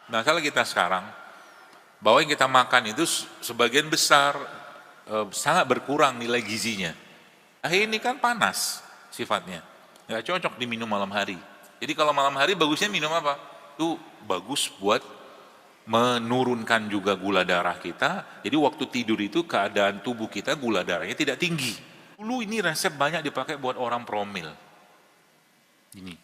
Masalah kita sekarang, bahwa yang kita makan itu sebagian besar sangat berkurang nilai gizinya. Ini kan panas sifatnya, nggak cocok diminum malam hari. Jadi kalau malam hari bagusnya minum apa? Itu bagus buat menurunkan juga gula darah kita. Jadi waktu tidur itu keadaan tubuh kita gula darahnya tidak tinggi. Dulu ini resep banyak dipakai buat orang promil. Ini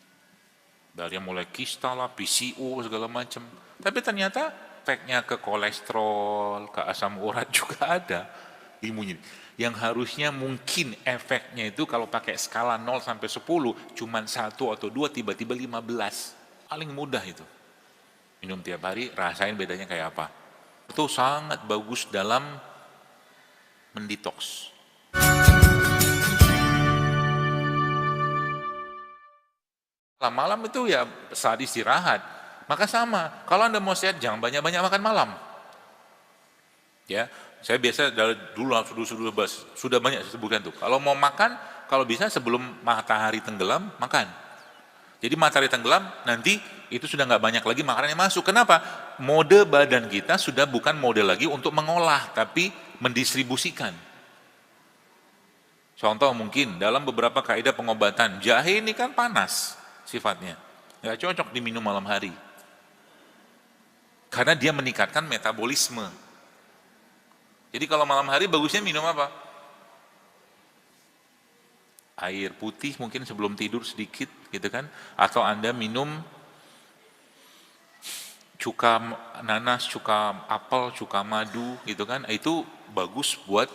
dari yang mulai kista lah, PCO segala macam. Tapi ternyata efeknya ke kolesterol, ke asam urat juga ada ilmunya. Yang harusnya mungkin efeknya itu kalau pakai skala 0 sampai 10 cuman 1 atau 2 tiba-tiba 15. Paling mudah itu. Minum tiap hari, rasain bedanya kayak apa. Itu sangat bagus dalam mendetoks. Malam itu ya saat istirahat. Maka sama, kalau Anda mau sehat jangan banyak-banyak makan malam. Ya, saya biasa dari dulu sudah banyak saya sebutkan tuh. Kalau mau makan, kalau bisa sebelum matahari tenggelam makan. Jadi matahari tenggelam nanti itu sudah nggak banyak lagi makanan yang masuk. Kenapa? Mode badan kita sudah bukan mode lagi untuk mengolah, tapi mendistribusikan. Contoh mungkin dalam beberapa kaidah pengobatan, jahe ini kan panas sifatnya, nggak cocok diminum malam hari. Karena dia meningkatkan metabolisme. Jadi kalau malam hari bagusnya minum apa? Air putih mungkin sebelum tidur sedikit gitu kan. Atau Anda minum cuka nanas, cuka apel, cuka madu gitu kan. Itu bagus buat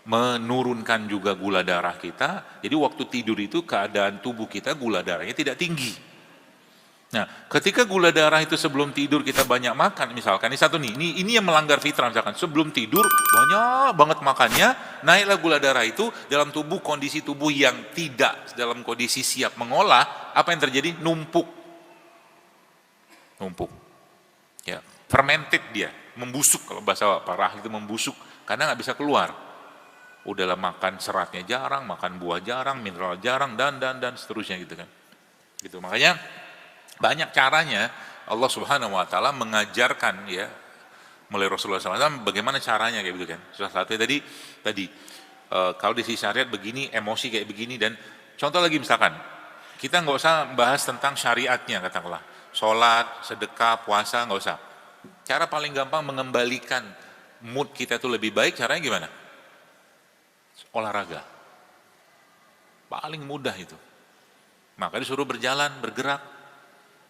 menurunkan juga gula darah kita. Jadi waktu tidur itu keadaan tubuh kita gula darahnya tidak tinggi. Nah, ketika gula darah itu sebelum tidur kita banyak makan, misalkan ini satu nih, ini yang melanggar fitrah, misalkan sebelum tidur banyak banget makannya, naiklah gula darah itu dalam tubuh, kondisi tubuh yang tidak dalam kondisi siap mengolah, apa yang terjadi? Numpuk, ya, fermented dia, membusuk kalau bahasa para ahli itu membusuk, karena nggak bisa keluar. Udahlah makan seratnya jarang, makan buah jarang, mineral jarang, dan seterusnya gitu kan. Gitu, makanya banyak caranya Allah Subhanahu wa taala mengajarkan ya mulai Rasulullah SAW bagaimana caranya kayak gitu kan. Salah satunya tadi kalau di sisi syariat begini, emosi kayak begini, dan contoh lagi misalkan kita nggak usah bahas tentang syariatnya katakanlah, sholat, sedekah, puasa nggak usah. Cara paling gampang mengembalikan mood kita itu lebih baik caranya gimana? Olahraga. Paling mudah itu. Maka disuruh berjalan, bergerak.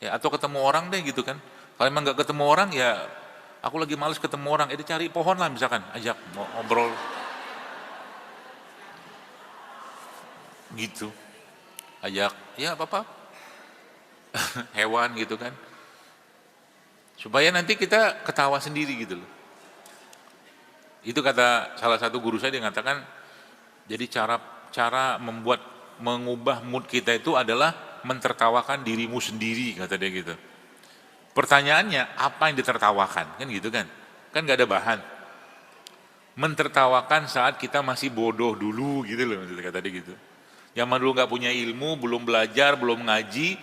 Ya, atau ketemu orang deh gitu kan. Kalau emang nggak ketemu orang ya aku lagi males ketemu orang, itu cari pohon lah misalkan, ajak ngobrol gitu, ajak ya apa hewan gitu kan, supaya nanti kita ketawa sendiri gitu loh. Itu kata salah satu guru saya, dia mengatakan jadi cara mengubah mood kita itu adalah mentertawakan dirimu sendiri, kata dia gitu. Pertanyaannya apa yang ditertawakan kan gitu kan nggak ada bahan. Mentertawakan saat kita masih bodoh dulu gitu loh, kata dia gitu. Zaman dulu nggak punya ilmu, belum belajar, belum ngaji,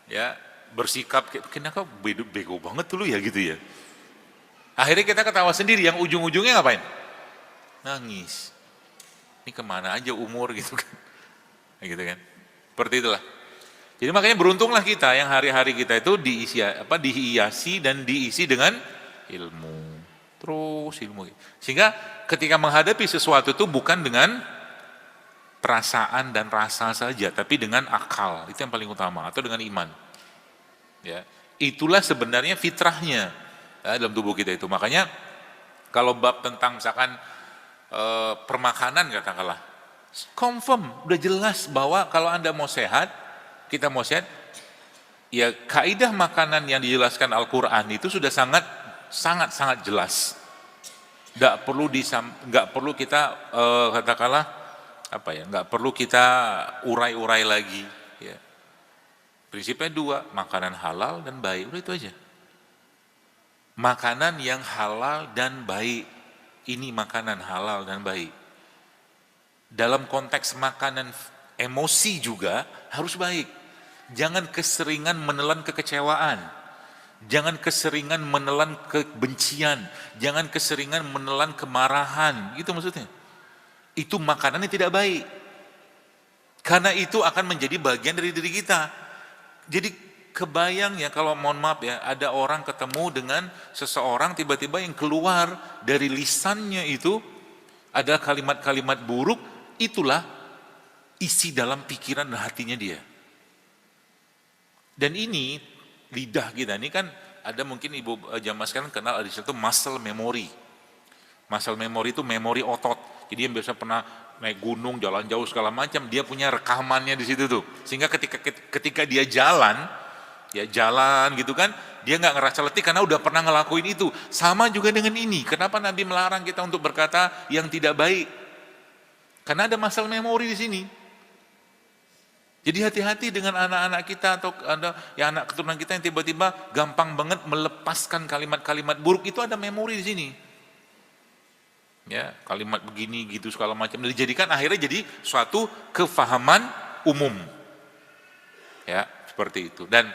ya bersikap kenapa bego banget dulu ya gitu ya. Akhirnya kita ketawa sendiri, yang ujung-ujungnya ngapain? Nangis. Ini kemana aja umur gitu kan, gitu kan. Seperti itulah. Jadi makanya beruntunglah kita yang hari-hari kita itu dihiasi dan diisi dengan ilmu. Terus ilmu. Sehingga ketika menghadapi sesuatu itu bukan dengan perasaan dan rasa saja, tapi dengan akal. Itu yang paling utama, atau dengan iman. Ya, itulah sebenarnya fitrahnya dalam tubuh kita itu. Makanya kalau bab tentang misalkan permakanan katakanlah, confirm udah jelas bahwa kalau Anda mau sehat, kita mau sehat, ya kaidah makanan yang dijelaskan Al-Quran itu sudah sangat jelas. Nggak perlu kita katakanlah apa ya, nggak perlu kita urai-urai lagi. Ya. Prinsipnya dua, makanan halal dan baik, udah itu aja. Makanan yang halal dan baik, ini makanan halal dan baik. Dalam konteks makanan emosi juga harus baik. Jangan keseringan menelan kekecewaan. Jangan keseringan menelan kebencian, jangan keseringan menelan kemarahan, gitu maksudnya. Itu makanan yang tidak baik. Karena itu akan menjadi bagian dari diri kita. Jadi kebayang ya kalau mohon maaf ya, ada orang ketemu dengan seseorang tiba-tiba yang keluar dari lisannya itu ada kalimat-kalimat buruk, itulah isi dalam pikiran dan hatinya dia. Dan ini lidah kita ini kan ada mungkin ibu jamaah sekalian kenal ada itu muscle memory. Muscle memory itu memori otot. Jadi yang biasa pernah naik gunung, jalan jauh segala macam, dia punya rekamannya di situ tuh. Sehingga ketika dia jalan, ya jalan gitu kan, dia nggak ngerasa letih karena udah pernah ngelakuin itu. Sama juga dengan ini. Kenapa Nabi melarang kita untuk berkata yang tidak baik? Karena ada muscle memory di sini. Jadi hati-hati dengan anak-anak kita atau ada ya anak keturunan kita yang tiba-tiba gampang banget melepaskan kalimat-kalimat buruk, itu ada memori di sini. Ya, kalimat begini gitu segala macam dijadikan akhirnya jadi suatu kefahaman umum. Ya, seperti itu. Dan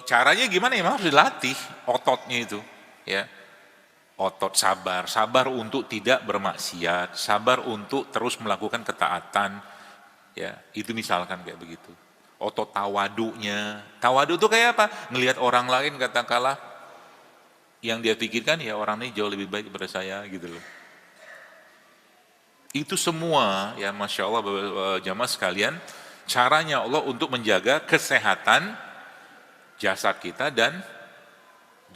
caranya gimana ya? Memang harus dilatih ototnya itu, ya. Otot sabar untuk tidak bermaksiat, sabar untuk terus melakukan ketaatan. Ya, itu misalkan kayak begitu. Otot tawadunya. Tawadu itu kayak apa? Ngelihat orang lain katakanlah yang dia pikirkan ya orang ini jauh lebih baik daripada saya gitu loh. Itu semua ya Masya Allah jamaah sekalian, caranya Allah untuk menjaga kesehatan jasad kita dan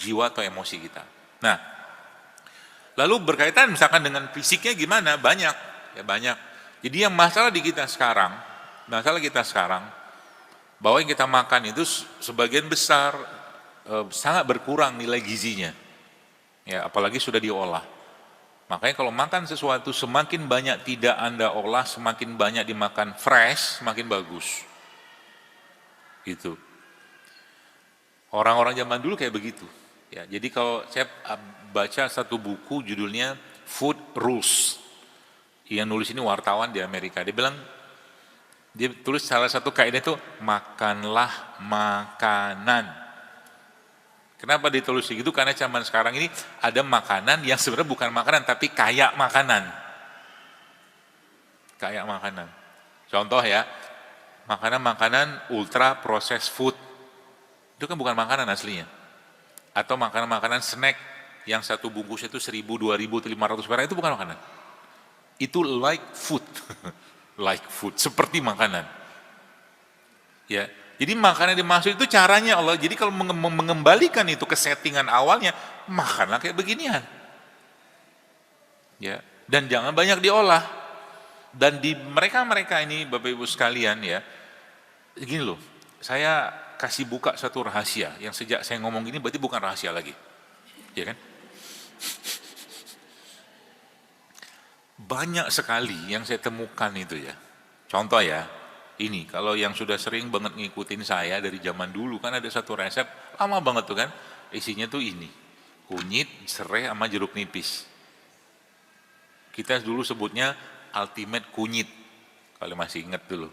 jiwa atau emosi kita. Nah, lalu berkaitan misalkan dengan fisiknya gimana? Banyak, ya banyak. Jadi yang masalah kita sekarang, bahwa yang kita makan itu sebagian besar sangat berkurang nilai gizinya. Ya, apalagi sudah diolah. Makanya kalau makan sesuatu semakin banyak tidak Anda olah, semakin banyak dimakan fresh, semakin bagus. Gitu. Orang-orang zaman dulu kayak begitu. Ya, jadi kalau saya baca satu buku judulnya Food Rules. Yang nulis ini wartawan di Amerika. Dia bilang, dia tulis salah satu kaidah itu makanlah makanan. Kenapa ditulis begitu? Karena zaman sekarang ini ada makanan yang sebenarnya bukan makanan tapi kayak makanan. Kayak makanan. Contoh ya, makanan-makanan ultra processed food. Itu kan bukan makanan aslinya. Atau makanan-makanan snack yang satu bungkusnya itu 1.000, 2.000, 500 perak itu bukan makanan. Itu like food, like food, seperti makanan. Ya, jadi makanan yang dimaksud itu caranya Allah. Jadi kalau mengembalikan itu ke settingan awalnya, makanlah kayak beginian. Ya, dan jangan banyak diolah. Dan di mereka ini Bapak Ibu sekalian ya, gini loh, saya kasih buka satu rahasia yang sejak saya ngomong gini berarti bukan rahasia lagi, ya kan? Banyak sekali yang saya temukan itu ya. Contoh ya, ini kalau yang sudah sering banget ngikutin saya dari zaman dulu kan ada satu resep lama banget tuh kan, isinya tuh ini, kunyit, serai sama jeruk nipis. Kita dulu sebutnya ultimate kunyit, kalau masih ingat dulu.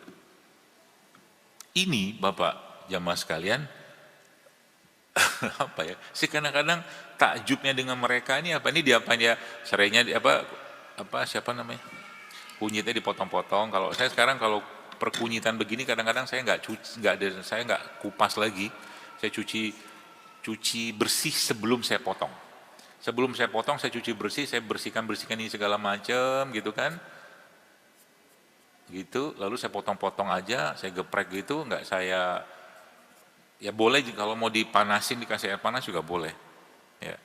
Ini Bapak jamaah sekalian, apa ya? Saya kadang-kadang takjubnya dengan mereka ini apa ini dia serainya siapa namanya? Kunyitnya dipotong-potong. Kalau saya sekarang kalau perkunyitan begini kadang-kadang saya nggak kupas lagi. Saya cuci bersih sebelum saya potong. Sebelum saya potong saya cuci bersih, saya bersihkan ini segala macam gitu kan. Gitu, lalu saya potong-potong aja, saya geprek gitu, nggak saya ya boleh kalau mau dipanasin dikasih air panas juga boleh. Ya.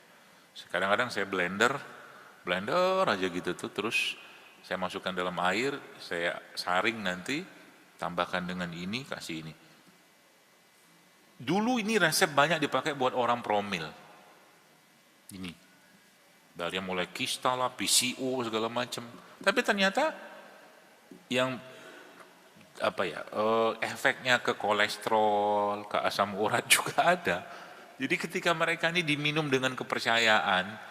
Kadang-kadang saya blender aja gitu tuh, terus saya masukkan dalam air, saya saring nanti, tambahkan dengan ini, kasih ini. Dulu ini resep banyak dipakai buat orang promil. Ini. Dari yang mulai kista lah, PCO segala macam. Tapi ternyata yang efeknya ke kolesterol, ke asam urat juga ada. Jadi ketika mereka ini diminum dengan kepercayaan,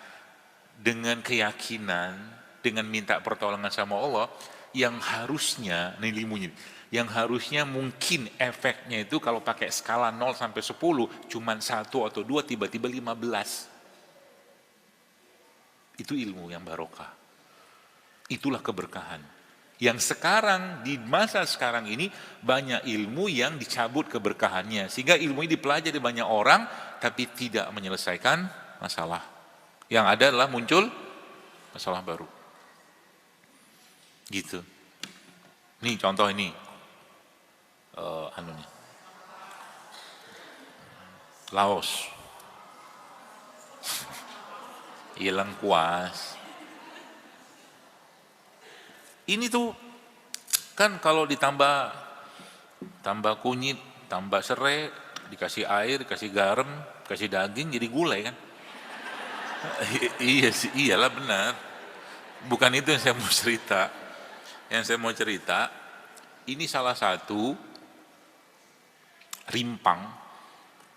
dengan keyakinan, dengan minta pertolongan sama Allah, yang harusnya, ini ilmunya, yang harusnya mungkin efeknya itu kalau pakai skala 0 sampai 10 cuman 1 atau 2 tiba-tiba 15. Itu ilmu yang barokah. Itulah keberkahan. Yang sekarang di masa sekarang ini banyak ilmu yang dicabut keberkahannya sehingga ilmu ini dipelajari banyak orang tapi tidak menyelesaikan masalah. Yang ada adalah muncul masalah baru. Gitu. Nih contoh ini. Laos. Hilang kuas. Ini tuh kan kalau tambah kunyit, tambah serai, dikasih air, dikasih garam, dikasih daging jadi gulai kan? Iya sih, iyalah benar. Bukan itu yang saya mau cerita. Yang saya mau cerita, ini salah satu rimpang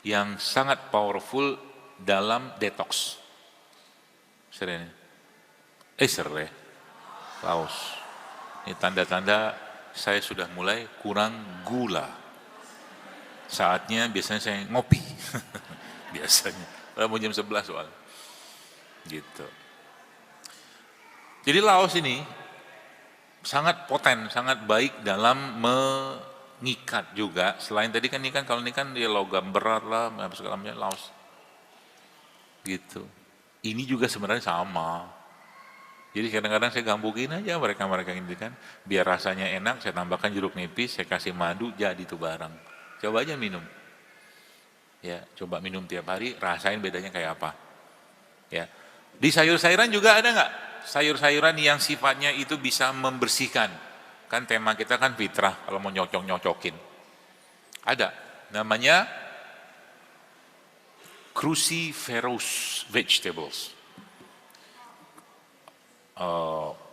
yang sangat powerful dalam detox. Serai. Laos. Ini tanda-tanda saya sudah mulai kurang gula. Saatnya biasanya saya ngopi. Biasanya. Mau jam 11 soal. Gitu. Jadi Laos ini sangat poten, sangat baik dalam mengikat juga. Selain tadi kan ini kan kalau ini kan dia logam berat lah, segala macam Laos. Gitu. Ini juga sebenarnya sama. Jadi kadang-kadang saya gambungin aja mereka ini kan, biar rasanya enak, saya tambahkan jeruk nipis, saya kasih madu, jadi tuh barang. Coba aja minum. Ya, coba minum tiap hari, rasain bedanya kayak apa. Ya. Di sayur-sayuran juga ada nggak? Sayur-sayuran yang sifatnya itu bisa membersihkan. Kan tema kita kan fitrah, kalau mau nyocok-nyocokin. Ada, namanya cruciferous vegetables.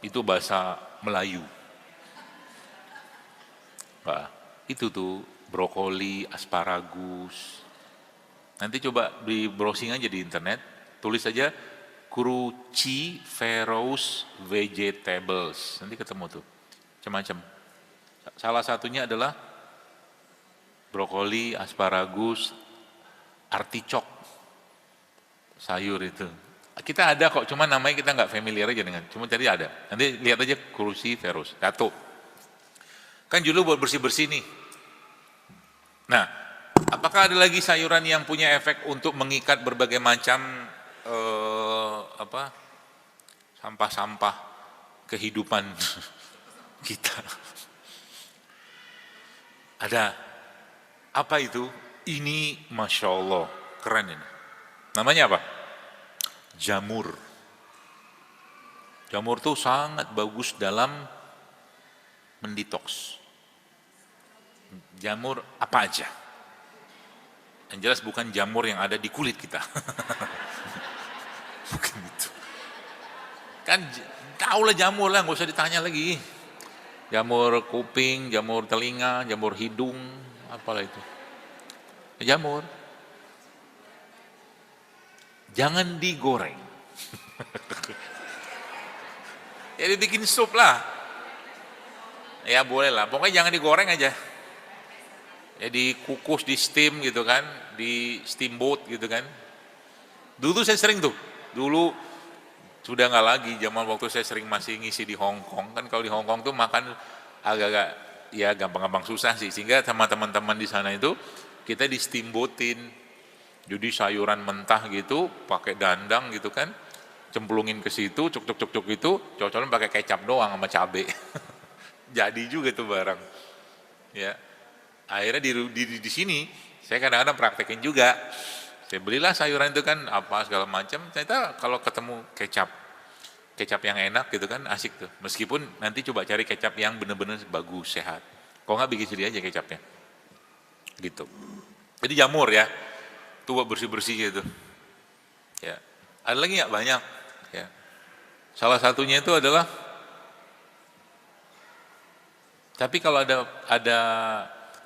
Itu bahasa Melayu. Itu tuh brokoli, asparagus. Nanti coba di browsing aja di internet, tulis aja cruciferous vegetables. Nanti ketemu tuh, macam-macam. Salah satunya adalah brokoli, asparagus, artichok, sayur itu. Kita ada kok, cuma namanya kita nggak familiar aja dengan, cuma tadi ada. Nanti lihat aja cruciferous, satu. Kan dulu buat bersih-bersih nih. Nah, apakah ada lagi sayuran yang punya efek untuk mengikat berbagai macam sampah-sampah kehidupan kita? Ada. Apa itu? Ini Masya Allah, keren ini. Namanya apa? Jamur. Jamur tuh sangat bagus dalam mendetoks. Jamur apa aja? Yang jelas bukan jamur yang ada di kulit kita. Bukan itu. Kan tahu lah jamur lah, nggak usah ditanya lagi. Jamur kuping, jamur telinga, jamur hidung, apalah itu. Jamur. Jangan digoreng. Ya dibikin sup lah. Ya boleh lah, pokoknya jangan digoreng aja. Ya dikukus, di steam gitu kan, di steamboat gitu kan. Dulu saya sering tuh, dulu sudah nggak lagi, zaman waktu saya sering masih ngisi di Hong Kong. Kan kalau di Hong Kong tuh makan agak-agak ya gampang-gampang susah sih. Sehingga sama teman-teman di sana itu kita di steamboatin. Jadi sayuran mentah gitu, pakai dandang gitu kan, cemplungin ke situ, cuk itu, cocolan pakai kecap doang sama cabe. Jadi juga tuh barang. Ya, akhirnya di sini saya kadang-kadang praktekin juga. Saya belilah sayuran itu kan apa segala macam. Ternyata kalau ketemu kecap yang enak gitu kan asik tuh. Meskipun nanti coba cari kecap yang benar-benar bagus, sehat. Kok nggak bikin sendiri aja kecapnya. Gitu. Jadi jamur ya. Tuh buat bersih-bersih gitu. Ya. Ada lagi nggak? Banyak. Ya. Salah satunya itu adalah, tapi kalau ada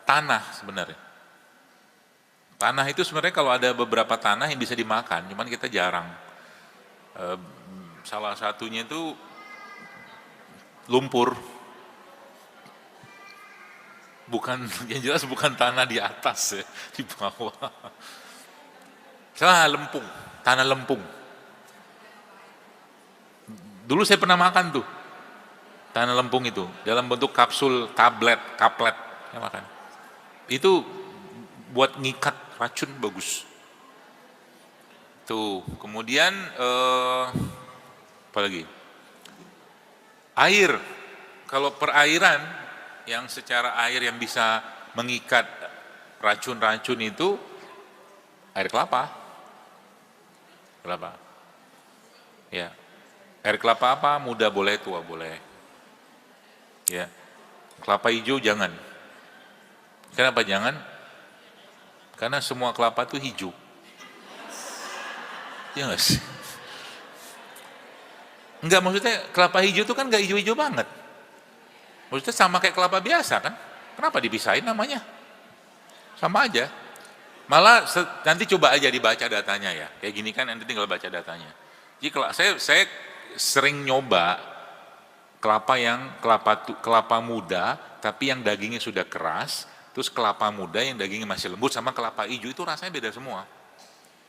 tanah sebenarnya. Tanah itu sebenarnya kalau ada beberapa tanah yang bisa dimakan, cuman kita jarang. Salah satunya itu lumpur. Bukan, yang jelas bukan tanah di atas ya, di bawah. Salah, lempung, tanah lempung. Dulu saya pernah makan tuh, tanah lempung itu, dalam bentuk kapsul, kaplet, saya makan. Itu buat ngikat racun bagus. Tuh, kemudian apa lagi? Air, kalau perairan yang secara air yang bisa mengikat racun-racun itu air kelapa. Kelapa. Ya. Air kelapa apa? Muda boleh, tua boleh. Ya. Kelapa hijau jangan. Kenapa jangan? Karena semua kelapa itu hijau. Ya nggak sih? Enggak, maksudnya kelapa hijau itu kan nggak hijau-hijau banget. Maksudnya sama kayak kelapa biasa kan? Kenapa dipisahin namanya? Sama aja. Malah nanti coba aja dibaca datanya ya. Kayak gini kan nanti tinggal baca datanya. Jadi saya sering nyoba kelapa muda tapi yang dagingnya sudah keras, terus kelapa muda yang dagingnya masih lembut sama kelapa hijau itu rasanya beda semua.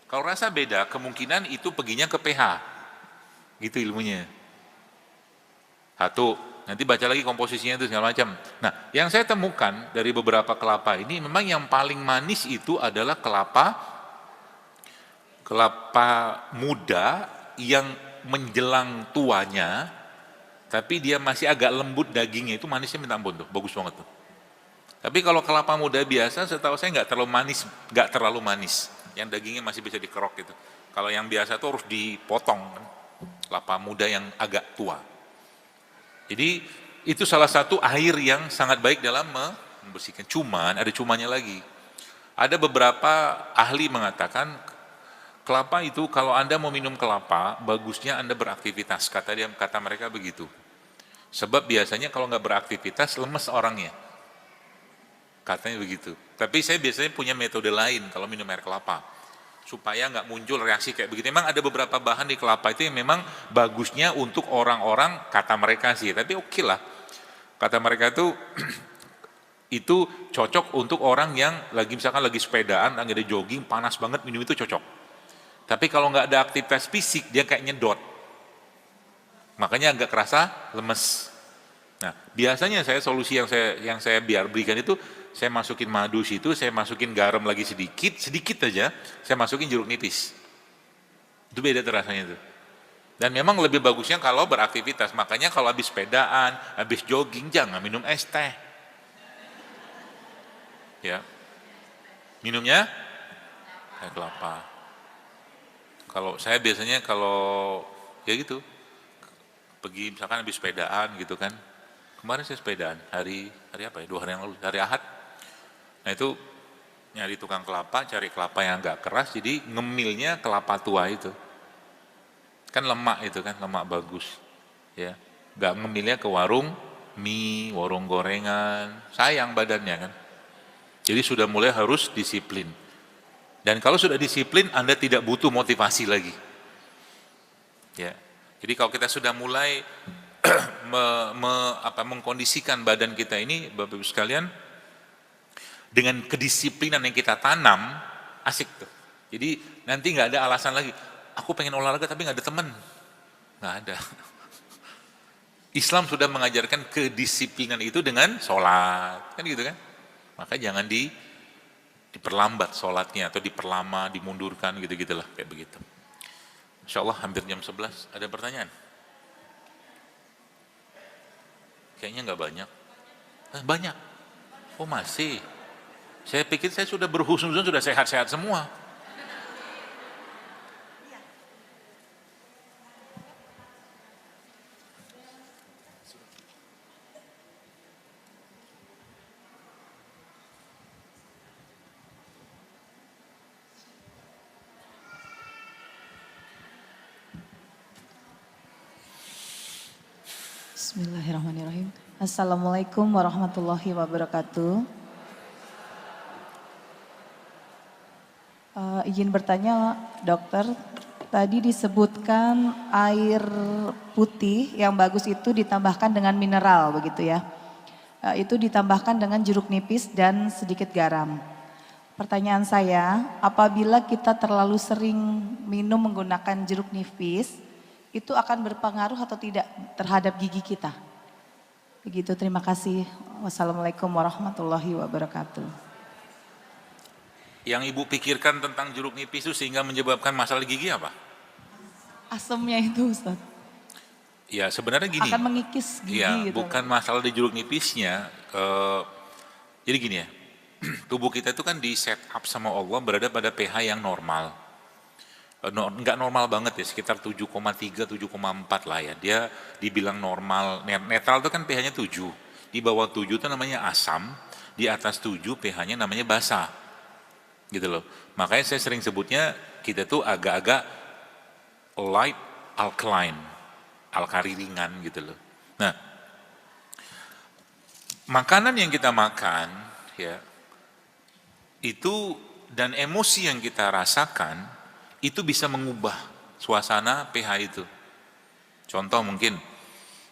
Kalau rasa beda, kemungkinan itu perginya ke pH. Gitu ilmunya. Satu, nanti baca lagi komposisinya itu segala macam. Nah, yang saya temukan dari beberapa kelapa ini, memang yang paling manis itu adalah kelapa muda yang menjelang tuanya, tapi dia masih agak lembut dagingnya, itu manisnya minta ampun tuh, bagus banget tuh. Tapi kalau kelapa muda biasa, setahu saya nggak terlalu manis, yang dagingnya masih bisa dikerok gitu. Kalau yang biasa tuh harus dipotong kan, kelapa muda yang agak tua. Jadi itu salah satu air yang sangat baik dalam membersihkan. Cuman ada cumannya lagi. Ada beberapa ahli mengatakan kelapa itu kalau Anda mau minum kelapa, bagusnya Anda beraktivitas. Kata mereka begitu. Sebab biasanya kalau nggak beraktivitas lemes orangnya. Katanya begitu. Tapi saya biasanya punya metode lain kalau minum air kelapa. Supaya nggak muncul reaksi kayak begitu. Memang ada beberapa bahan di kelapa itu yang memang bagusnya untuk orang-orang, kata mereka sih, tapi oke lah. Kata mereka itu cocok untuk orang yang misalkan lagi sepedaan, lagi ada jogging, panas banget, minum itu cocok. Tapi kalau nggak ada aktivitas fisik, dia kayak nyedot. Makanya agak kerasa lemes. Nah, biasanya solusi yang saya biar berikan itu, saya masukin madu situ, saya masukin garam lagi sedikit aja, saya masukin jeruk nipis. Itu beda rasanya itu. Dan memang lebih bagusnya kalau beraktivitas. Makanya kalau habis sepedaan, habis jogging, jangan minum es teh. Ya. Minumnya air kelapa. Kalau saya biasanya ya gitu, pergi misalkan habis sepedaan gitu kan. Kemarin saya sepedaan, hari apa ya, 2 hari yang lalu, hari Ahad. Nah itu nyari tukang kelapa, cari kelapa yang agak keras, jadi ngemilnya kelapa tua itu. Kan lemak itu kan, lemak bagus. Ya, nggak ngemilnya ke warung mie, warung gorengan, sayang badannya kan. Jadi sudah mulai harus disiplin. Dan kalau sudah disiplin, Anda tidak butuh motivasi lagi. Ya, jadi kalau kita sudah mulai mengkondisikan badan kita ini, Bapak Ibu sekalian, dengan kedisiplinan yang kita tanam, asik tuh. Jadi nanti nggak ada alasan lagi, aku pengen olahraga tapi nggak ada teman. Nggak ada. Islam sudah mengajarkan kedisiplinan itu dengan sholat, kan gitu kan? Maka jangan diperlambat sholatnya, atau diperlama, dimundurkan, gitu-gitulah, kayak begitu. Insya Allah hampir jam 11, ada pertanyaan? Kayaknya nggak banyak. Banyak. Oh masih. Saya pikir saya sudah berhusnuzon, sudah sehat-sehat semua. Bismillahirrahmanirrahim. Assalamualaikum warahmatullahi wabarakatuh. Izin bertanya, dokter, tadi disebutkan air putih yang bagus itu ditambahkan dengan mineral, begitu ya. Itu ditambahkan dengan jeruk nipis dan sedikit garam. Pertanyaan saya, apabila kita terlalu sering minum menggunakan jeruk nipis, itu akan berpengaruh atau tidak terhadap gigi kita? Begitu, terima kasih. Wassalamualaikum warahmatullahi wabarakatuh. Yang Ibu pikirkan tentang jeruk nipis itu sehingga menyebabkan masalah gigi apa? Asemnya itu Ustaz, Ya sebenarnya gini. akan mengikis gigi Ya, gitu. bukan masalah di jeruk nipisnya. Jadi gini ya, tubuh kita itu kan di set up sama Allah berada pada pH yang normal. Nggak normal banget ya, sekitar 7,3, 7,4 lah ya. Dia dibilang normal, netral itu kan pH-nya 7. Di bawah 7 itu namanya asam, di atas 7 pH-nya namanya basa. Gitu loh. Makanya saya sering sebutnya kita tuh agak-agak light alkaline, alkali ringan gitu loh. Nah, makanan yang kita makan ya itu dan emosi yang kita rasakan itu bisa mengubah suasana pH itu. Contoh mungkin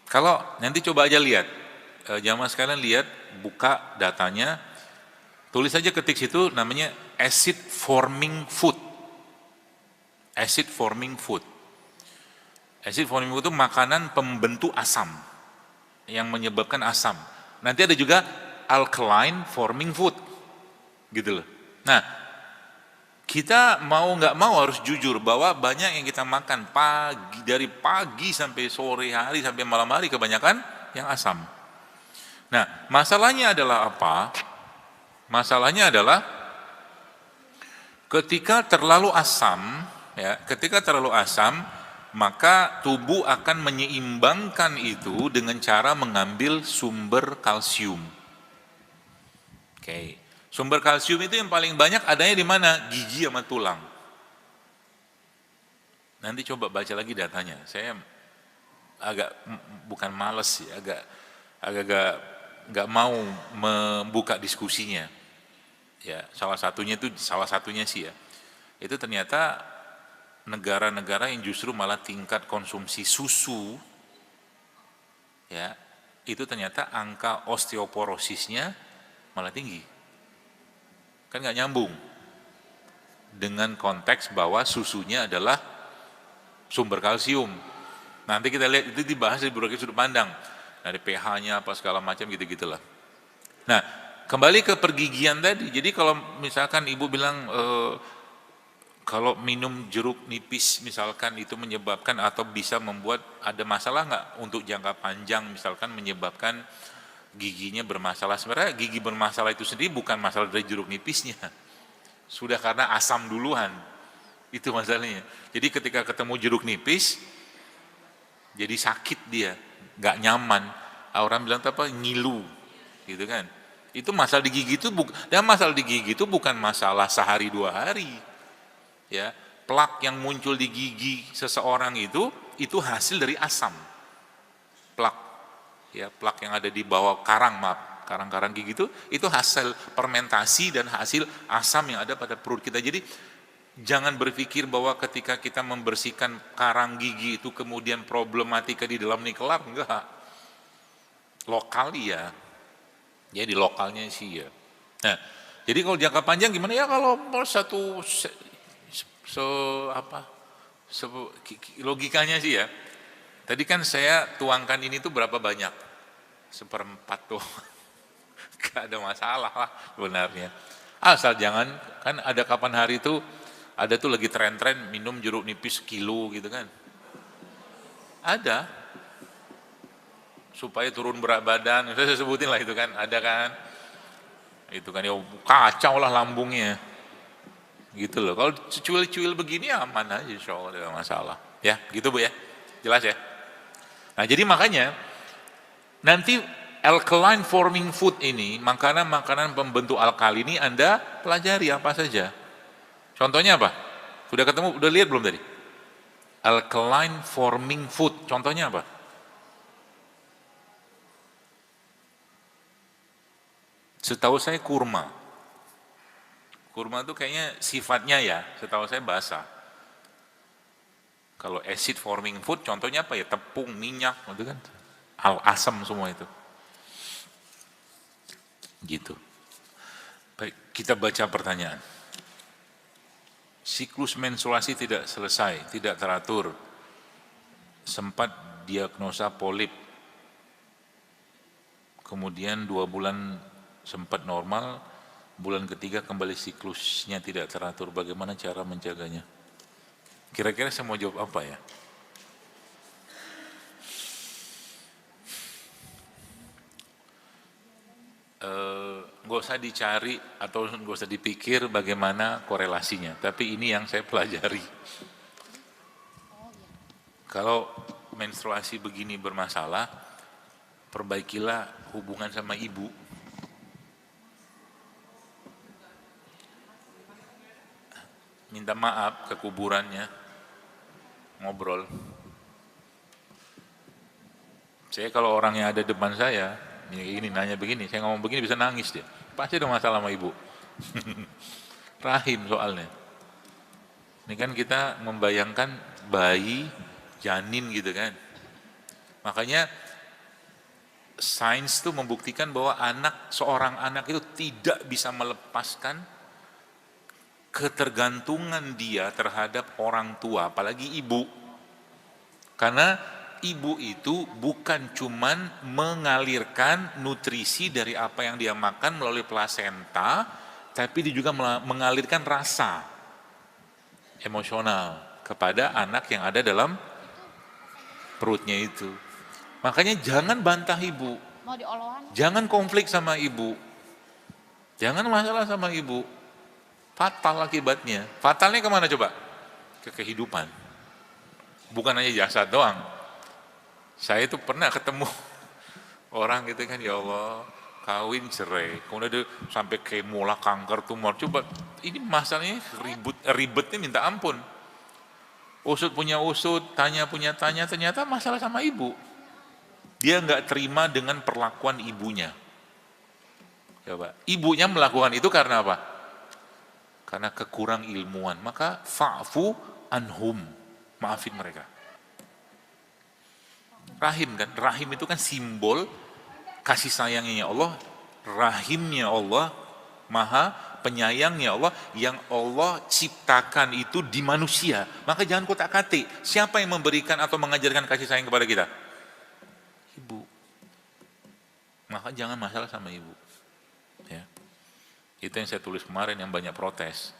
kalau nanti coba aja lihat, jamaah sekalian lihat, buka datanya, tulis aja ketik situ namanya acid forming food. Acid forming food. Acid forming food itu makanan pembentuk asam yang menyebabkan asam. Nanti ada juga alkaline forming food, gitu loh. Nah, kita mau nggak mau harus jujur bahwa banyak yang kita makan dari pagi sampai sore hari sampai malam hari kebanyakan yang asam. Nah, masalahnya adalah apa? Masalahnya adalah ketika terlalu asam, ya, ketika terlalu asam, maka tubuh akan menyeimbangkan itu dengan cara mengambil sumber kalsium. Oke. Sumber kalsium itu yang paling banyak adanya di mana? Gigi sama tulang. Nanti coba baca lagi datanya. Saya agak bukan males ya, agak nggak mau membuka diskusinya. Ya, salah satunya sih ya. Itu ternyata negara-negara yang justru malah tingkat konsumsi susu ya, itu ternyata angka osteoporosisnya malah tinggi. Kan nggak nyambung dengan konteks bahwa susunya adalah sumber kalsium. Nanti kita lihat itu dibahas dari berbagai sudut pandang, dari pH-nya apa segala macam gitu-gitulah. Nah, kembali ke pergigian tadi. Jadi kalau misalkan ibu bilang kalau minum jeruk nipis misalkan itu menyebabkan atau bisa membuat ada masalah nggak untuk jangka panjang, misalkan menyebabkan giginya bermasalah. Sebenarnya gigi bermasalah itu sendiri bukan masalah dari jeruk nipisnya, sudah karena asam duluan, itu masalahnya. Jadi ketika ketemu jeruk nipis jadi sakit dia, nggak nyaman, orang bilang apa, ngilu gitu kan. Itu masalah di gigi itu dan masalah di gigi itu bukan masalah sehari dua hari ya. Plak yang muncul di gigi seseorang itu hasil dari asam. Plak ya, plak yang ada di bawah karang-karang gigi itu hasil fermentasi dan hasil asam yang ada pada perut kita. Jadi jangan berpikir bahwa ketika kita membersihkan karang gigi itu kemudian problematika di dalam ini kelar, enggak. Lokal ya. Jadi lokalnya sih ya. Nah, jadi kalau jangka panjang gimana ya, kalau logikanya sih ya. Tadi kan saya tuangkan ini tuh berapa banyak? 1/4 tuh. Gak ada masalah lah sebenarnya. Asal jangan, kan ada kapan hari itu, ada tuh lagi tren-tren minum jeruk nipis sekilo gitu kan. Ada. Supaya turun berat badan, saya sebutin lah itu kan, ada kan. Itu kan ya kacau lah lambungnya. Gitu loh. Kalau cuil-cuil begini aman aja, insya Allah tidak masalah. Ya, gitu Bu ya. Jelas ya? Nah, jadi makanya nanti alkaline forming food ini, makanan-makanan pembentuk alkali ini Anda pelajari apa saja. Contohnya apa? Sudah ketemu, udah lihat belum tadi? Alkaline forming food, contohnya apa? Setahu saya kurma. Kurma itu kayaknya sifatnya ya, setahu saya basah. Kalau acid forming food contohnya apa ya? Tepung, minyak, gitu kan. Asam semua itu. Gitu. Baik, kita baca pertanyaan. Siklus menstruasi tidak selesai, tidak teratur. Sempat diagnosa polip. Kemudian 2 bulan sempat normal, bulan ketiga kembali siklusnya tidak teratur. Bagaimana cara menjaganya? Kira-kira saya mau jawab apa ya? Nggak usah dicari atau nggak usah dipikir bagaimana korelasinya, tapi ini yang saya pelajari. Kalau menstruasi begini bermasalah, perbaikilah hubungan sama ibu. Minta maaf ke kuburannya, ngobrol. Saya kalau orang yang ada depan saya, ini nanya begini, saya ngomong begini bisa nangis dia. Pasti ada masalah sama ibu. Rahim soalnya. Ini kan kita membayangkan bayi, janin gitu kan. Makanya sains itu membuktikan bahwa seorang anak itu tidak bisa melepaskan ketergantungan dia terhadap orang tua, apalagi ibu. Karena ibu itu bukan cuman mengalirkan nutrisi dari apa yang dia makan melalui plasenta, tapi dia juga mengalirkan rasa emosional kepada anak yang ada dalam perutnya itu. Makanya jangan bantah ibu, jangan konflik sama ibu, jangan masalah sama ibu. Fatal akibatnya. Fatalnya kemana coba? Ke kehidupan. Bukan hanya jasad doang. Saya itu pernah ketemu orang gitu kan, ya Allah, kawin cerai, kemudian dia sampai kemo lah, kanker, tumor. Coba, ini masalahnya ribetnya minta ampun. Usut punya usut, tanya punya tanya, ternyata masalah sama ibu. Dia nggak terima dengan perlakuan ibunya. Coba, ibunya melakukan itu karena apa? Karena kekurang ilmuan. Maka fa'fu anhum, maafin mereka. Rahim kan, rahim itu kan simbol kasih sayangnya Allah, rahimnya Allah, maha penyayangnya Allah, yang Allah ciptakan itu di manusia. Maka jangan kotak-katik, siapa yang memberikan atau mengajarkan kasih sayang kepada kita? Ibu. Maka jangan masalah sama ibu. Ya. Itu yang saya tulis kemarin yang banyak protes.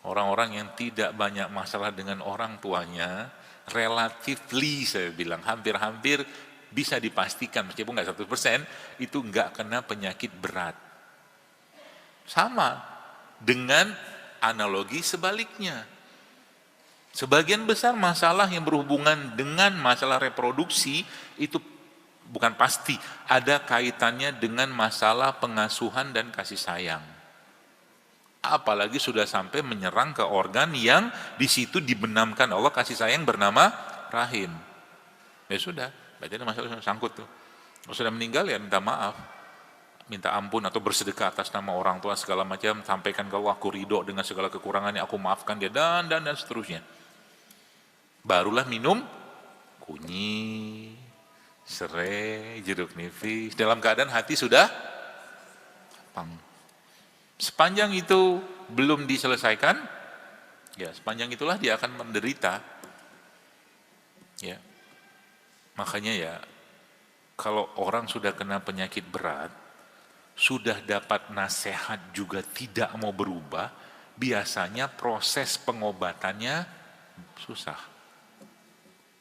Orang-orang yang tidak banyak masalah dengan orang tuanya, relatively saya bilang hampir-hampir bisa dipastikan meskipun nggak 100% itu nggak kena penyakit berat. Sama dengan analogi sebaliknya. Sebagian besar masalah yang berhubungan dengan masalah reproduksi itu bukan pasti ada kaitannya dengan masalah pengasuhan dan kasih sayang. Apalagi sudah sampai menyerang ke organ yang di situ dibenamkan Allah kasih sayang bernama rahim. Ya sudah, berarti ada masalah sangkut tuh. Kalau sudah meninggal ya minta maaf, minta ampun atau bersedekah atas nama orang tua segala macam, sampaikan ke Allah, aku ridho dengan segala kekurangannya, aku maafkan dia dan seterusnya. Barulah minum kunyi, serai, jeruk nipis, dalam keadaan hati sudah lapang. Sepanjang itu belum diselesaikan, ya sepanjang itulah dia akan menderita. Ya. Makanya ya, kalau orang sudah kena penyakit berat, sudah dapat nasihat juga tidak mau berubah, biasanya proses pengobatannya susah.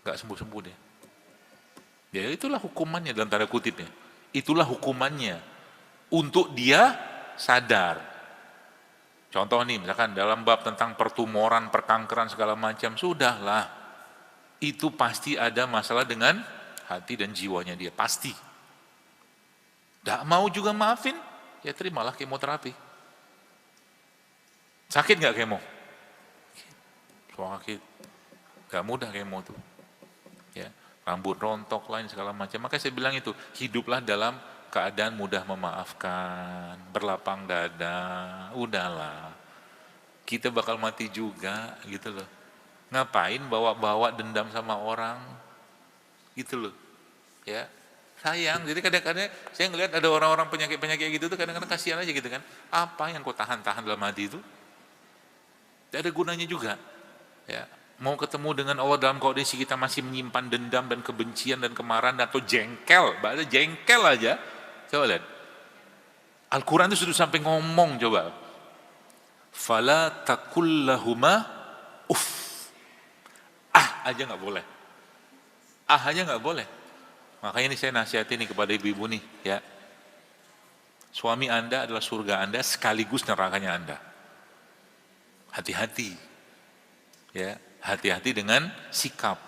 Gak sembuh-sembuh deh. Ya itulah hukumannya dalam tanda kutipnya. Itulah hukumannya. Untuk dia sadar. Contoh nih, misalkan dalam bab tentang pertumoran, perkankeran segala macam, sudahlah. Itu pasti ada masalah dengan hati dan jiwanya dia, pasti. Tidak mau juga maafin, ya terimalah kemoterapi. Sakit nggak kemo? Sakit. Gak mudah kemo tuh. Ya, rambut rontok lain segala macam. Maka saya bilang itu, hiduplah dalam keadaan mudah memaafkan, berlapang dada, udahlah. Kita bakal mati juga, gitu loh. Ngapain bawa-bawa dendam sama orang, gitu loh. Ya, Sayang, jadi kadang-kadang saya ngelihat ada orang-orang penyakit-penyakit gitu tuh kadang-kadang kasihan aja gitu kan. Apa yang kau tahan-tahan dalam hati itu? Tidak ada gunanya juga. Ya, mau ketemu dengan Allah dalam kondisi kita masih menyimpan dendam dan kebencian dan kemarahan atau jengkel, bahasa jengkel aja. Coba lihat. Al-Quran itu sudah sampai ngomong coba. Fala takullahuma uff. Aja nggak boleh. Aja nggak boleh. Makanya ini saya nasihati nih kepada ibu-ibu nih, ya. Suami Anda adalah surga Anda sekaligus nerakanya Anda. Hati-hati. Ya, hati-hati dengan sikap.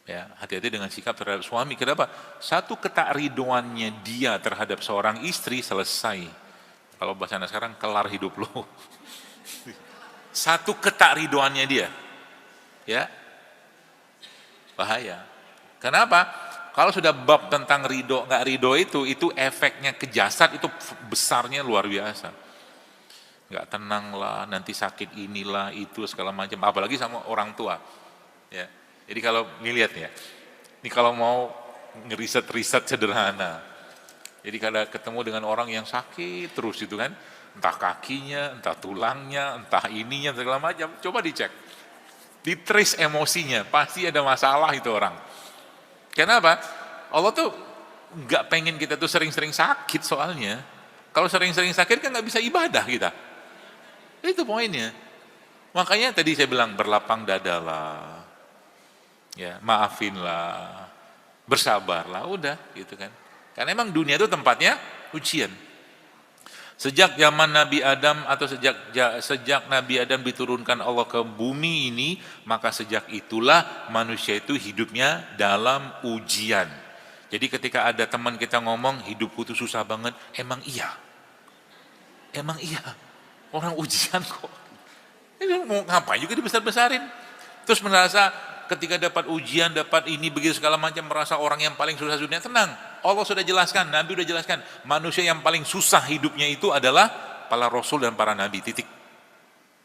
Ya, hati-hati dengan sikap terhadap suami. Kenapa? Satu ketakridoannya dia terhadap seorang istri selesai. Kalau bahasa anak sekarang kelar hidup lo. Satu ketakridoannya dia. Ya. Bahaya. Kenapa? Kalau sudah bab tentang ridho nggak ridho itu efeknya ke jasad itu besarnya luar biasa. Nggak tenang lah, nanti sakit inilah itu segala macam. Apalagi sama orang tua. Ya. Jadi kalau lihat ya, ini kalau mau ngeriset-riset sederhana. Jadi kalau ketemu dengan orang yang sakit terus itu kan, entah kakinya, entah tulangnya, entah ininya segala macam, coba dicek. Ditrace emosinya, pasti ada masalah itu orang. Kenapa? Allah tuh nggak pengen kita tuh sering-sering sakit soalnya. Kalau sering-sering sakit kan nggak bisa ibadah kita. Itu poinnya. Makanya tadi saya bilang berlapang dadalah, ya maafinlah, bersabarlah, udah gitu kan. Karena emang dunia itu tempatnya ujian. Sejak zaman Nabi Adam atau sejak Nabi Adam diturunkan Allah ke bumi ini, maka sejak itulah manusia itu hidupnya dalam ujian. Jadi ketika ada teman kita ngomong hidupku itu susah banget, emang iya, orang ujian kok. Ini mau ngapain juga dibesar-besarin. Terus merasa ketika dapat ujian, dapat ini begitu segala macam, merasa orang yang paling susah dunia. Tenang, Allah sudah jelaskan, Nabi sudah jelaskan, manusia yang paling susah hidupnya itu adalah para rasul dan para nabi, titik.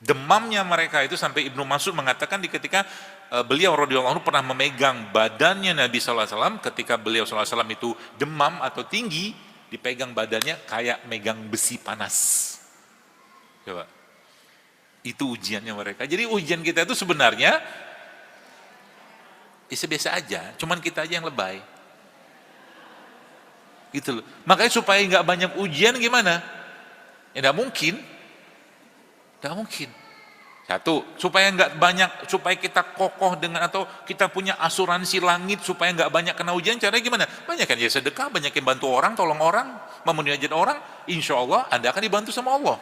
Demamnya mereka itu sampai Ibnu Mas'ud mengatakan ketika beliau radhiyallahu anhu pernah memegang badannya Nabi SAW, ketika beliau SAW itu demam atau tinggi, dipegang badannya kayak megang besi panas. Coba, itu ujiannya mereka. Jadi ujian kita itu sebenarnya biasa aja, cuman kita aja yang lebay. Gitu loh. Makanya supaya nggak banyak ujian gimana? Ya nggak mungkin. Satu, supaya nggak banyak, supaya kita kokoh dengan atau kita punya asuransi langit supaya nggak banyak kena ujian. Caranya gimana? Banyakin ya sedekah, banyakin bantu orang, tolong orang, memenuhi hajat orang. Insya Allah Anda akan dibantu sama Allah.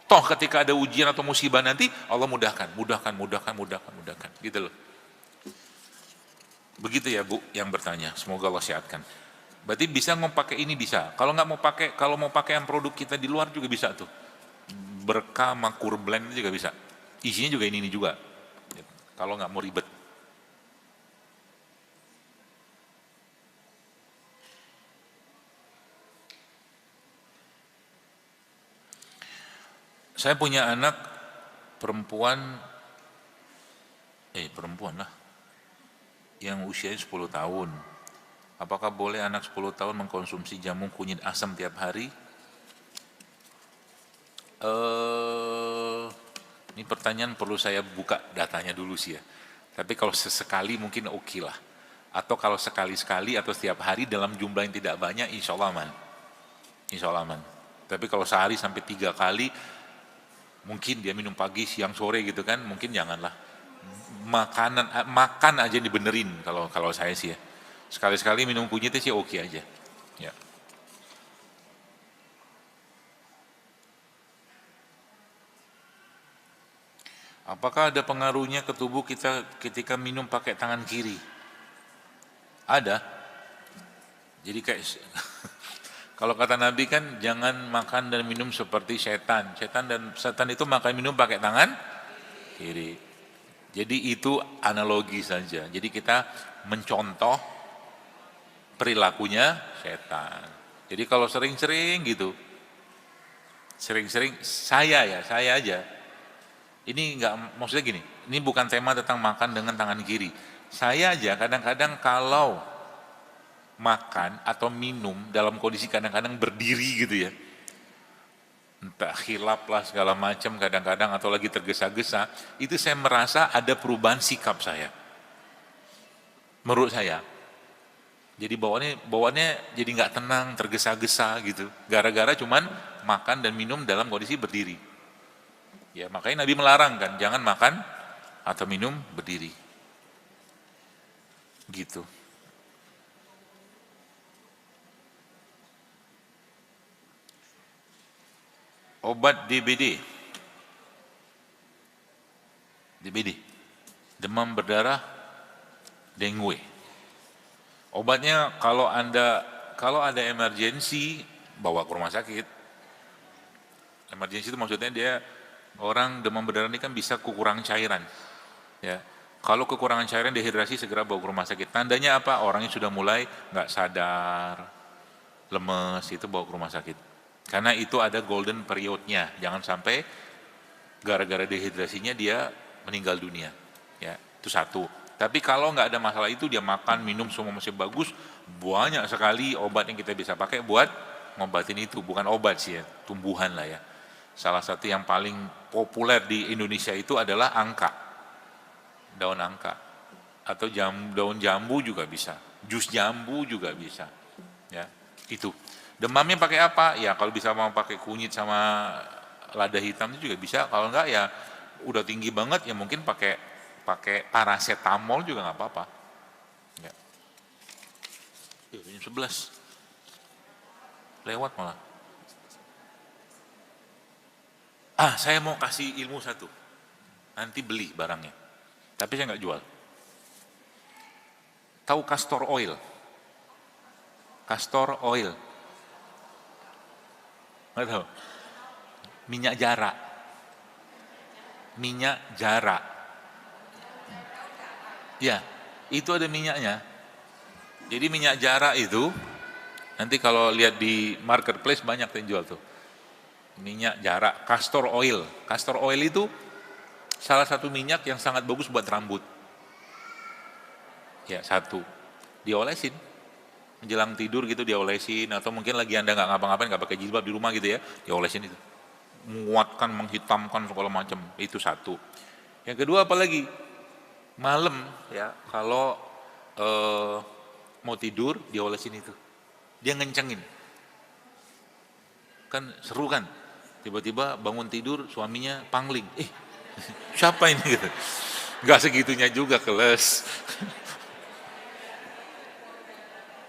Toh ketika ada ujian atau musibah nanti Allah mudahkan, gitu loh. Begitu ya Bu yang bertanya, semoga Allah sehatkan. Berarti bisa mau pakai ini bisa. Kalau nggak mau pakai, kalau mau pakai yang produk kita di luar juga bisa tuh. Berkah Makur Blend juga bisa. Isinya juga ini juga. Kalau nggak mau ribet. Saya punya anak perempuan lah, yang usianya 10 tahun. Apakah boleh anak 10 tahun mengkonsumsi jamu kunyit asam tiap hari? Ini pertanyaan perlu saya buka datanya dulu sih ya. Tapi kalau sesekali mungkin oke lah. Atau kalau sekali-sekali atau setiap hari dalam jumlah yang tidak banyak, insya Allah aman. Insya Allah aman. Tapi kalau sehari sampai 3 kali, mungkin dia minum pagi, siang, sore gitu kan, mungkin janganlah. Makan aja dibenerin kalau saya sih ya. Sekali-sekali minum kunyitnya sih oke aja. Ya. Apakah ada pengaruhnya ke tubuh kita ketika minum pakai tangan kiri? Ada. Jadi kayak kalau kata Nabi kan jangan makan dan minum seperti setan. Setan itu makan minum pakai tangan kiri. Jadi itu analogi saja. Jadi kita mencontoh perilakunya setan. Jadi kalau sering-sering gitu, sering-sering saya aja. Ini enggak, maksudnya gini, ini bukan tema tentang makan dengan tangan kiri. Saya aja kadang-kadang kalau makan atau minum dalam kondisi kadang-kadang berdiri gitu ya, entah khilaf lah segala macam kadang-kadang atau lagi tergesa-gesa, itu saya merasa ada perubahan sikap saya, menurut saya. Jadi bawaannya jadi nggak tenang, tergesa-gesa gitu, gara-gara cuman makan dan minum dalam kondisi berdiri. Ya makanya Nabi melarang kan, jangan makan atau minum berdiri. Gitu. Obat DBD, demam berdarah, dengue. Obatnya kalau ada emergensi bawa ke rumah sakit. Emergensi itu maksudnya dia orang demam berdarah ini kan bisa kekurangan cairan. Ya. Kalau kekurangan cairan dehidrasi segera bawa ke rumah sakit. Tandanya apa? Orangnya sudah mulai nggak sadar, lemes, itu bawa ke rumah sakit. Karena itu ada golden periodnya. Jangan sampai gara-gara dehidrasinya dia meninggal dunia. Ya, itu satu. Tapi kalau nggak ada masalah itu, dia makan, minum semua masih bagus, banyak sekali obat yang kita bisa pakai buat ngobatin itu. Bukan obat sih ya, tumbuhan lah ya. Salah satu yang paling populer di Indonesia itu adalah angka, daun angka. Atau daun jambu juga bisa, jus jambu juga bisa. Ya, itu. Demamnya pakai apa? Ya kalau bisa mau pakai kunyit sama lada hitam itu juga bisa. Kalau enggak ya udah tinggi banget ya mungkin pakai paracetamol juga nggak apa-apa. Ya. Jam 11. Lewat malah. Saya mau kasih ilmu satu. Nanti beli barangnya. Tapi saya nggak jual. Tahu castor oil? Castor oil. Nggak tahu. Minyak jarak. Minyak jarak. Ya, itu ada minyaknya. Jadi minyak jarak itu, nanti kalau lihat di marketplace banyak yang jual tuh. Minyak jarak, castor oil. Castor oil itu salah satu minyak yang sangat bagus buat rambut. Ya, satu. Diolesin. Menjelang tidur gitu diolesin, atau mungkin lagi Anda nggak ngapa-ngapain, nggak pakai jilbab di rumah gitu ya, diolesin itu. Menguatkan, menghitamkan segala macam. Itu satu. Yang kedua apalagi? Malam ya, kalau mau tidur diolesin itu. Dia ngencengin. Kan seru kan? Tiba-tiba bangun tidur suaminya pangling. Siapa ini gitu. Enggak segitunya juga keles.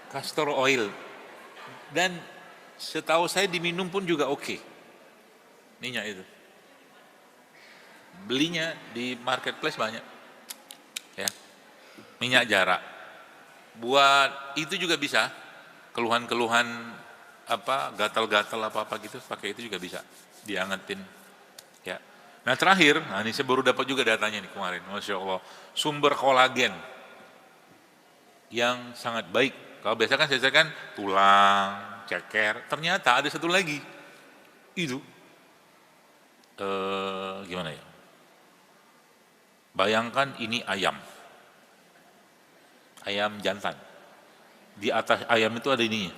Castor oil. Dan setahu saya diminum pun juga oke. Minyak itu. Belinya di marketplace banyak. Ya, minyak jarak. Buat itu juga bisa. Keluhan-keluhan gatal-gatal apa gitu, pakai itu juga bisa. Diangetin. Ya. Nah terakhir, ini saya baru dapat juga datanya nih kemarin, Masya Allah. Sumber kolagen yang sangat baik. Kalau biasa kan saya kan tulang, ceker. Ternyata ada satu lagi. Itu gimana ya? Bayangkan ini ayam jantan. Di atas ayam itu ada ininya.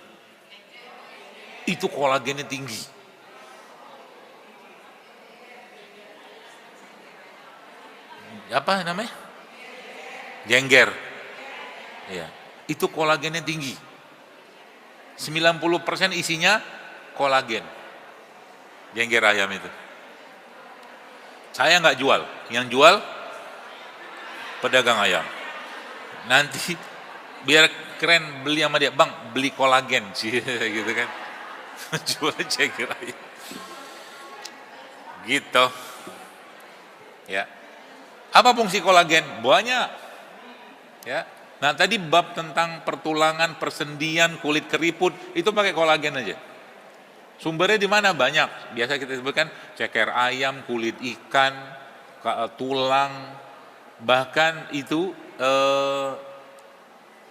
Itu kolagennya tinggi. Apa namanya? Jengger. Ya, itu kolagennya tinggi. 90% isinya kolagen. Jengger ayam itu. Saya nggak jual, yang jual pedagang ayam. Nanti biar keren beli sama dia, bang beli kolagen sih gitu kan. Jual jengger ayam. Gitu. Ya. Apa fungsi kolagen? Banyak. Ya. Nah, tadi bab tentang pertulangan, persendian, kulit keriput itu pakai kolagen aja. Sumbernya di mana? Banyak. Biasa kita sebutkan ceker ayam, kulit ikan, tulang, bahkan itu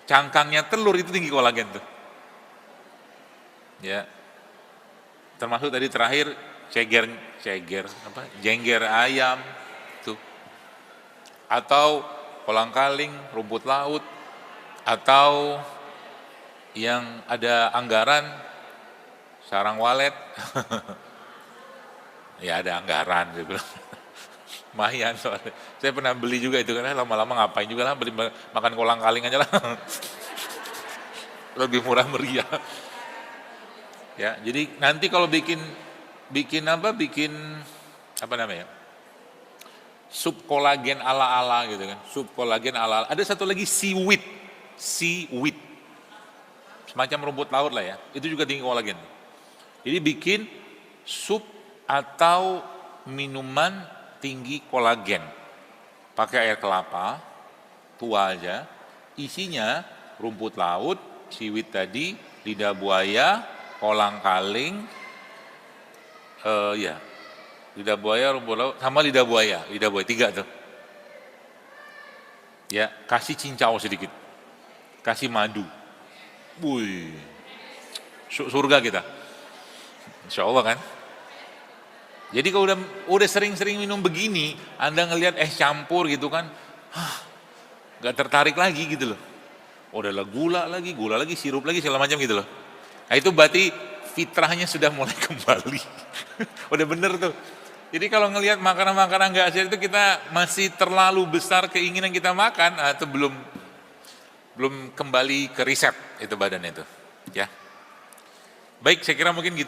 cangkangnya telur itu tinggi kolagen tuh. Ya. Termasuk tadi terakhir jengger ayam tuh. Atau kolang-kaling, rumput laut, atau yang ada anggaran, sarang walet, ya ada anggaran, saya bilang. Lumayan soalnya. Saya pernah beli juga itu, karena lama-lama ngapain juga lah, beli makan kolang kaling aja lah. Lebih murah meriah. Ya, jadi nanti kalau bikin apa namanya? Sup kolagen ala-ala gitu kan. Sup kolagen ala-ala. Ada satu lagi seaweed. Seaweed. Semacam rumput laut lah ya. Itu juga tinggi kolagen. Jadi bikin sup atau minuman tinggi kolagen. Pakai air kelapa, tua aja. Isinya rumput laut, seaweed tadi, lidah buaya, kolang kaling, lidah buaya, rumput laut, sama lidah buaya 3 tuh. Ya, kasih cincau sedikit, kasih madu, wih, surga kita, insya Allah kan. Jadi kalau udah sering-sering minum begini, Anda ngelihat campur gitu kan, nggak tertarik lagi gitu loh. Udahlah gula lagi, sirup lagi, segala macam gitu loh. Nah itu berarti fitrahnya sudah mulai kembali. Udah bener tuh. Jadi kalau ngelihat makanan-makanan nggak sehat itu kita masih terlalu besar keinginan kita makan, atau belum kembali ke riset itu badan itu. Ya. Baik, saya kira mungkin gitu.